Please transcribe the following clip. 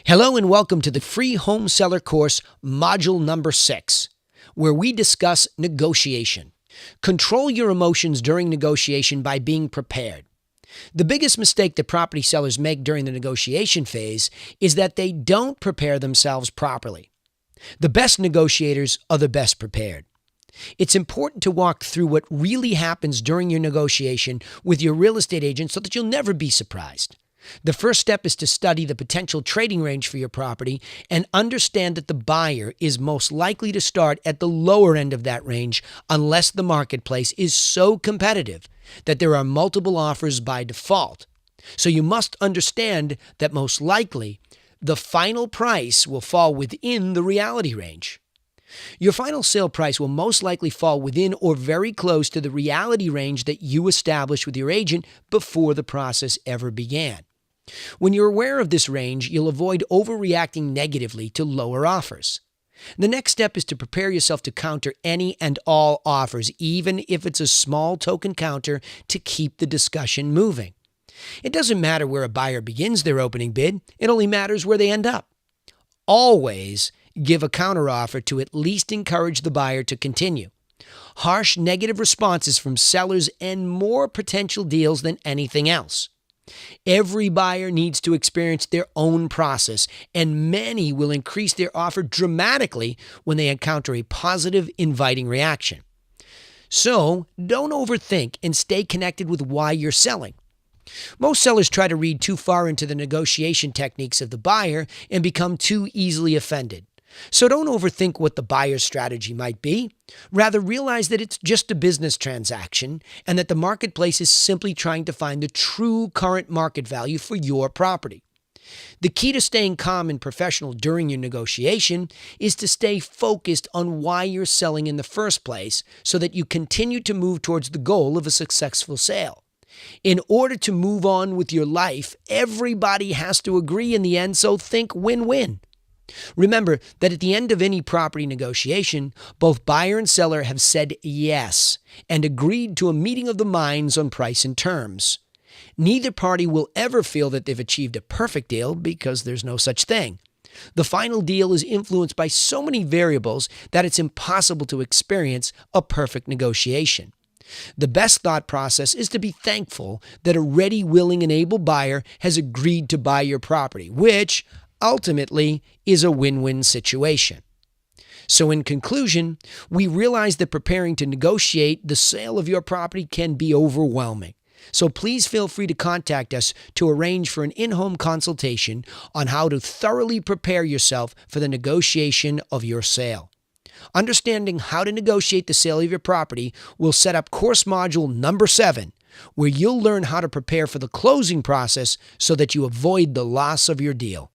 Hello and welcome to the free home seller course, module number 6, where we discuss negotiation. Control your emotions during negotiation by being prepared. The biggest mistake that property sellers make during the negotiation phase is that they don't prepare themselves properly. The best negotiators are the best prepared. It's important to walk through what really happens during your negotiation with your real estate agent so that you'll never be surprised. The first step is to study the potential trading range for your property and understand that the buyer is most likely to start at the lower end of that range unless the marketplace is so competitive that there are multiple offers by default. So you must understand that most likely the final price will fall within the reality range. Your final sale price will most likely fall within or very close to the reality range that you established with your agent before the process ever began. When you're aware of this range, you'll avoid overreacting negatively to lower offers. The next step is to prepare yourself to counter any and all offers, even if it's a small token counter, to keep the discussion moving. It doesn't matter where a buyer begins their opening bid, it only matters where they end up. Always give a counteroffer to at least encourage the buyer to continue. Harsh negative responses from sellers end more potential deals than anything else. Every buyer needs to experience their own process, and many will increase their offer dramatically when they encounter a positive, inviting reaction. So, don't overthink and stay connected with why you're selling. Most sellers try to read too far into the negotiation techniques of the buyer and become too easily offended. So don't overthink what the buyer's strategy might be. Rather, realize that it's just a business transaction and that the marketplace is simply trying to find the true current market value for your property. The key to staying calm and professional during your negotiation is to stay focused on why you're selling in the first place so that you continue to move towards the goal of a successful sale. In order to move on with your life, everybody has to agree in the end, so think win-win. Remember that at the end of any property negotiation, both buyer and seller have said yes and agreed to a meeting of the minds on price and terms. Neither party will ever feel that they've achieved a perfect deal because there's no such thing. The final deal is influenced by so many variables that it's impossible to experience a perfect negotiation. The best thought process is to be thankful that a ready, willing, and able buyer has agreed to buy your property, which ultimately is a win-win situation. So in conclusion, we realize that preparing to negotiate the sale of your property can be overwhelming. So please feel free to contact us to arrange for an in-home consultation on how to thoroughly prepare yourself for the negotiation of your sale. Understanding how to negotiate the sale of your property will set up course module number 7, where you'll learn how to prepare for the closing process so that you avoid the loss of your deal.